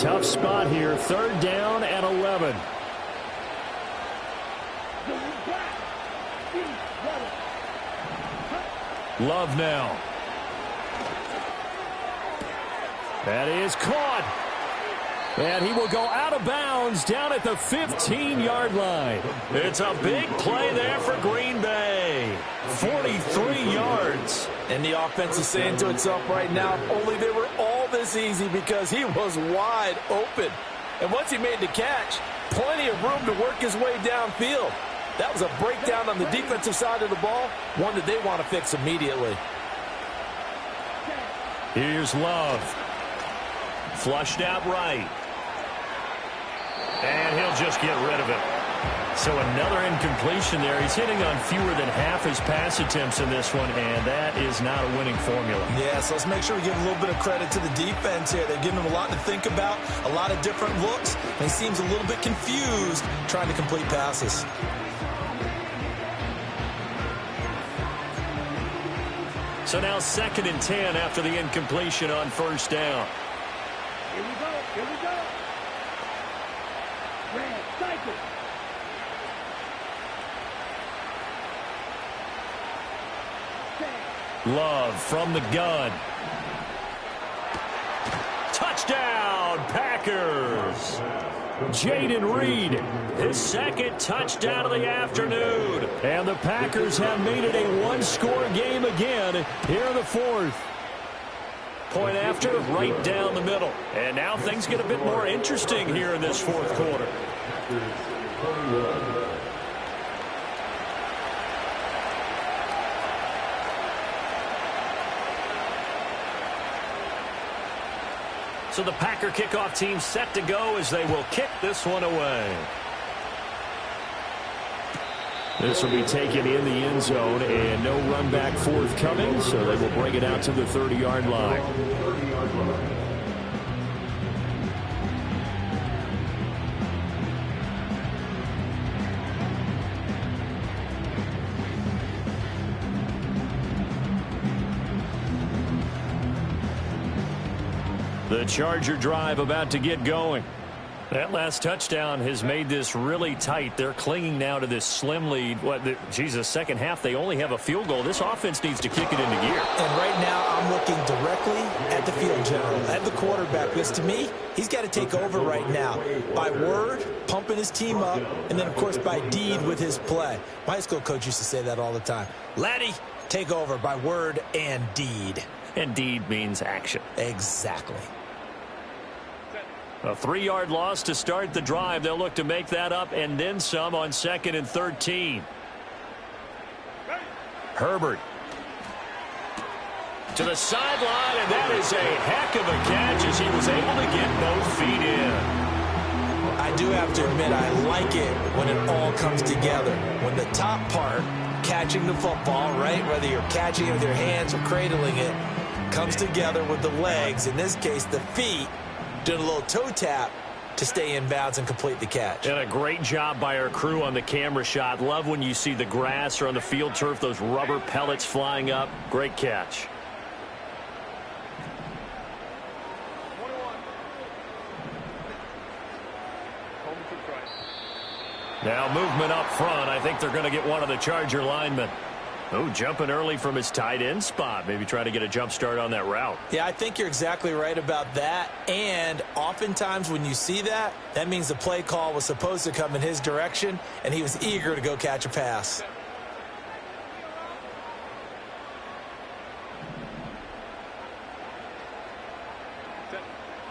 Tough spot here. Third down and 11. Love now. That is caught. And he will go out of bounds down at the 15-yard line. It's a big play there for Green Bay. 43 yards. And the offense is saying to itself right now, only they were all this easy because he was wide open. And once he made the catch, plenty of room to work his way downfield. That was a breakdown on the defensive side of the ball, one that they want to fix immediately. Here's Love. Flushed out right. And he'll just get rid of it. So another incompletion there. He's hitting on fewer than half his pass attempts in this one, and that is not a winning formula. Yeah, so let's make sure we give a little bit of credit to the defense here. They're giving him a lot to think about, a lot of different looks, and he seems a little bit confused trying to complete passes. So now 2nd and 10 after the incompletion on first down. Here we go. Here we go. Red cycle. Love from the gun. Touchdown, Packers. Jaden Reed, his 2nd touchdown of the afternoon. And the Packers have made it a one-score game again here in the 4th. Point after, right down the middle. And now things get a bit more interesting here in this 4th quarter. So the Packer kickoff team set to go as they will kick this one away. This will be taken in the end zone, and no run back forthcoming, so they will bring it out to the 30-yard line. The Charger drive about to get going. That last touchdown has made this really tight. They're clinging now to this slim lead. Jesus, second half, they only have a field goal. This offense needs to kick it into gear. And right now, I'm looking directly at the field general, at the quarterback, because to me, he's got to take over right now. By word, pumping his team up, and then, of course, by deed with his play. My high school coach used to say that all the time. Laddie, take over by word and deed. And deed means action. Exactly. A 3-yard loss to start the drive. They'll look to make that up and then some on 2nd and 13. Herbert to the sideline, and that is a heck of a catch as he was able to get both feet in. I do have to admit, I like it when it all comes together. When the top part, catching the football, right, whether you're catching it with your hands or cradling it, comes together with the legs, in this case the feet, doing a little toe tap to stay in bounds and complete the catch. And a great job by our crew on the camera shot. Love when you see the grass or on the field turf, those rubber pellets flying up. Great catch. Now movement up front. I think they're going to get one of the Charger linemen. Oh, jumping early from his tight end spot. Maybe try to get a jump start on that route. Yeah, I think you're exactly right about that. And oftentimes when you see that, that means the play call was supposed to come in his direction, and he was eager to go catch a pass.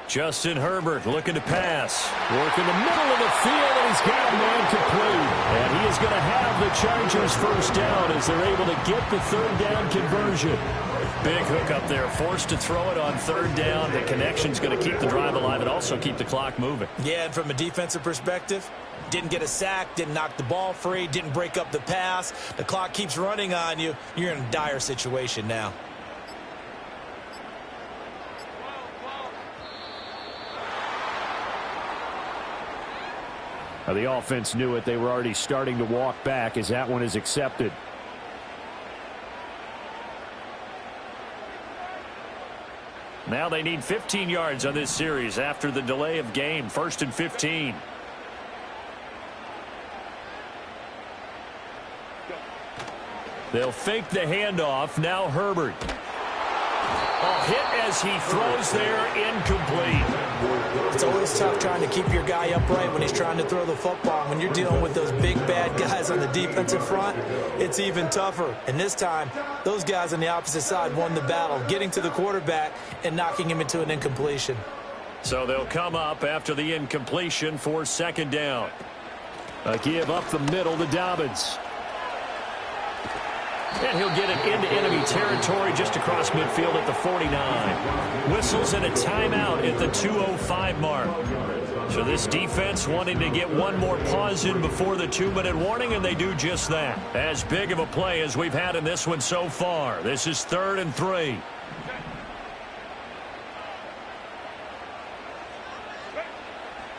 Justin Herbert looking to pass. Work in the middle of the field, and he's got a man complete. And he is going to have the Chargers first down as they're able to get the 3rd down conversion. Big hook up there, forced to throw it on 3rd down. The connection's going to keep the drive alive and also keep the clock moving. Yeah, and from a defensive perspective, didn't get a sack, didn't knock the ball free, didn't break up the pass. The clock keeps running on you. You're in a dire situation now. The offense knew it. They were already starting to walk back as that one is accepted. Now they need 15 yards on this series after the delay of game. 1st and 15. They'll fake the handoff. Now Herbert. Hit as he throws there, incomplete. It's always tough trying to keep your guy upright when he's trying to throw the football. When you're dealing with those big, bad guys on the defensive front, it's even tougher. And this time, those guys on the opposite side won the battle, getting to the quarterback and knocking him into an incompletion. So they'll come up after the incompletion for 2nd down. A give up the middle to Dobbins. And he'll get it into enemy territory just across midfield at the 49. Whistles and a timeout at the 2:05 mark. So this defense wanting to get one more pause in before the 2-minute warning, and they do just that. As big of a play as we've had in this one so far. This is 3rd and 3.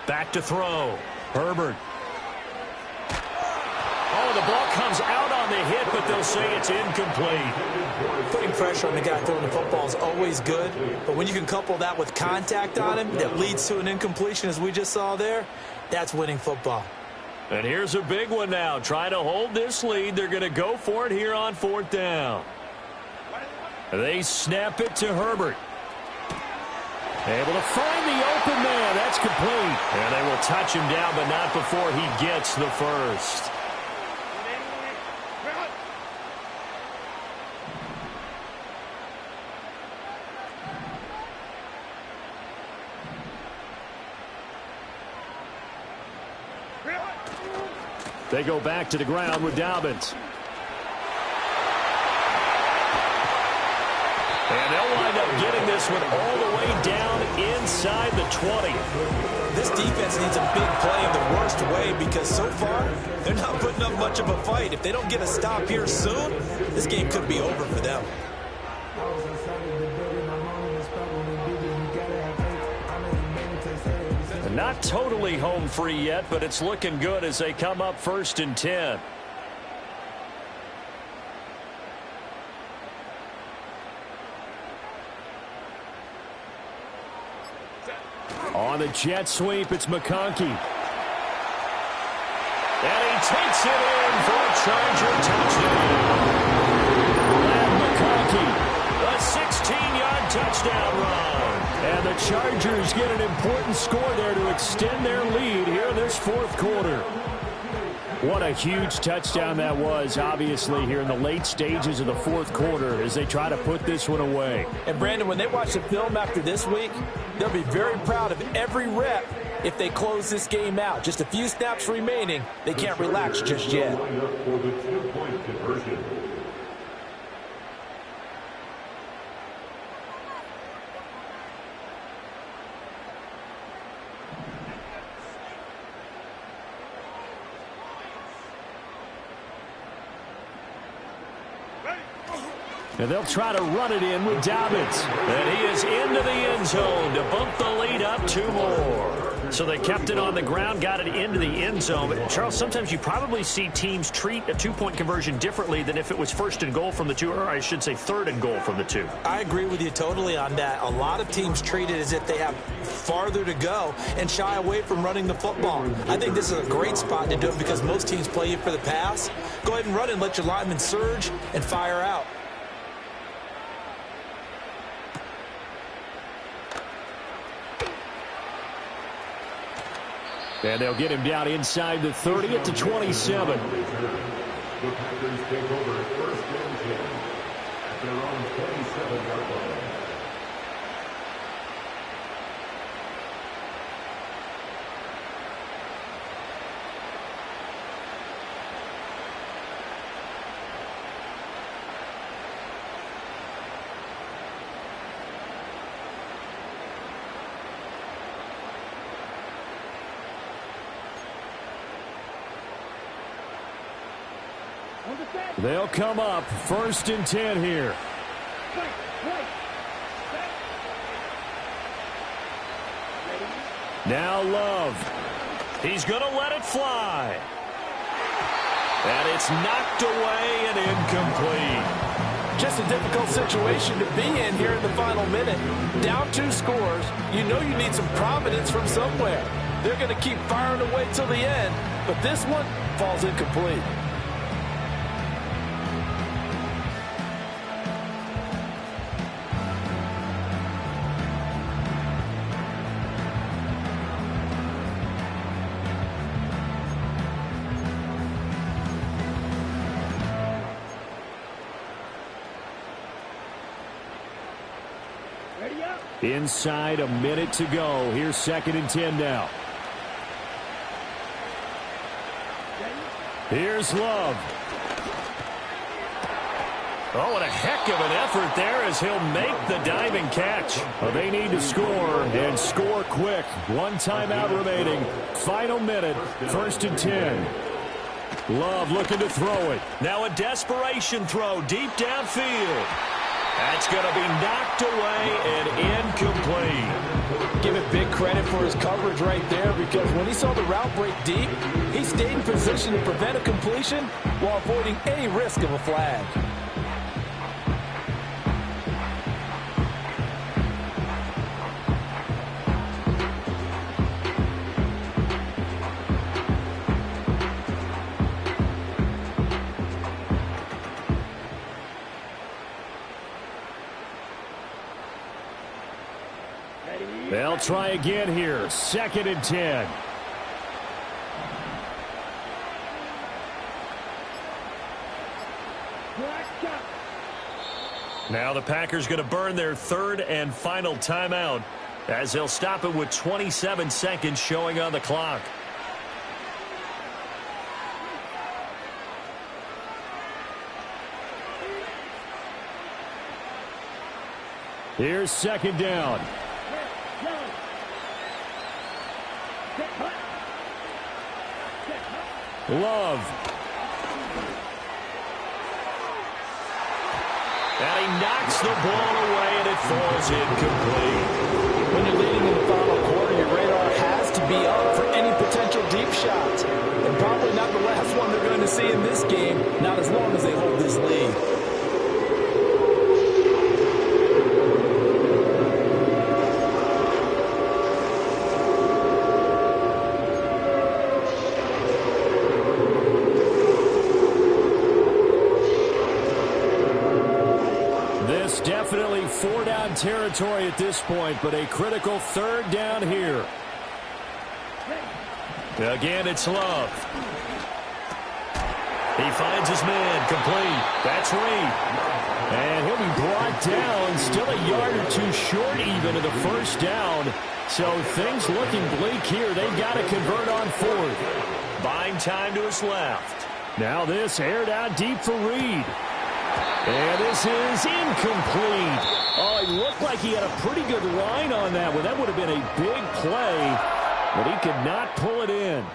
Back to throw. Herbert. Oh, the ball comes out on the hit, but they'll say it's incomplete. Putting pressure on the guy throwing the football is always good, but when you can couple that with contact on him that leads to an incompletion, as we just saw there, that's winning football. And here's a big one now. Trying to hold this lead. They're going to go for it here on 4th down. They snap it to Herbert. Able to find the open man. That's complete. And they will touch him down, but not before he gets the first. They go back to the ground with Dobbins. And they'll wind up getting this one all the way down inside the 20. This defense needs a big play in the worst way because so far they're not putting up much of a fight. If they don't get a stop here soon, this game could be over for them. Not totally home free yet, but it's looking good as they come up 1st and 10. On the jet sweep, it's McConkey. And he takes it in for a Charger touchdown. Glad McConkey, a 16-yard touchdown run. And the Chargers get an important score there to extend their lead here in this 4th quarter. What a huge touchdown that was, obviously, here in the late stages of the 4th quarter as they try to put this one away. And, Brandon, when they watch the film after this week, they'll be very proud of every rep if they close this game out. Just a few snaps remaining. They can't relax just yet. And they'll try to run it in with Dobbins. And he is into the end zone to bump the lead up 2 more. So they kept it on the ground, got it into the end zone. But Charles, sometimes you probably see teams treat a 2-point conversion differently than if it was 1st and goal from the 2, or I should say 3rd and goal from the 2. I agree with you totally on that. A lot of teams treat it as if they have farther to go and shy away from running the football. I think this is a great spot to do it because most teams play you for the pass. Go ahead and run and let your linemen surge and fire out. And they'll get him down inside the 30 at the 27. The Packers take over 1st and 10 at their own 27-yard line. They'll come up 1st and 10 here. Now Love. He's going to let it fly. And it's knocked away and incomplete. Just a difficult situation to be in here in the final minute. Down 2 scores. You know you need some providence from somewhere. They're going to keep firing away till the end, but this one falls incomplete. Inside a minute to go. Here's 2nd and 10 now. Here's Love. Oh, and a heck of an effort there as he'll make the diving catch. Well, they need to score, and score quick. One timeout remaining. Final minute, 1st and 10. Love looking to throw it. Now a desperation throw deep downfield. That's going to be knocked away and incomplete. Give it big credit for his coverage right there, because when he saw the route break deep, he stayed in position to prevent a completion while avoiding any risk of a flag. They'll try again here. 2nd and 10. Now the Packers going to burn their 3rd and final timeout as they'll stop it with 27 seconds showing on the clock. Here's 2nd down. Love. And he knocks the ball away, and it falls incomplete. When you're leading in the final quarter, your radar has to be up for any potential deep shots. And probably not the last one they're going to see in this game, not as long as they hold this lead. Definitely 4-down territory at this point, but a critical 3rd down here. Again, it's Love. He finds his man, complete. That's Reed. And he'll be brought down, still a yard or two short even of the 1st down. So things looking bleak here. They've got to convert on 4th. Buying time to his left. Now this aired out deep for Reed. And this is incomplete. Oh, it looked like he had a pretty good line on that one. That would have been a big play, but he could not pull it in.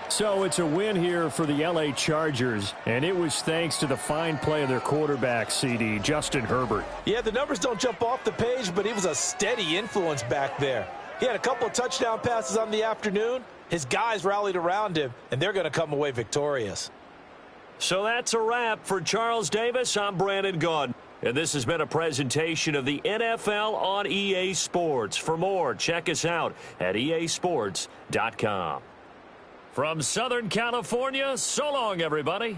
So it's a win here for the L.A. Chargers, and it was thanks to the fine play of their quarterback, CD, Justin Herbert. Yeah, the numbers don't jump off the page, but he was a steady influence back there. He had a couple of touchdown passes on the afternoon. His guys rallied around him, and they're going to come away victorious. So that's a wrap for Charles Davis. I'm Brandon Gaudin. And this has been a presentation of the NFL on EA Sports. For more, check us out at easports.com. From Southern California, so long, everybody.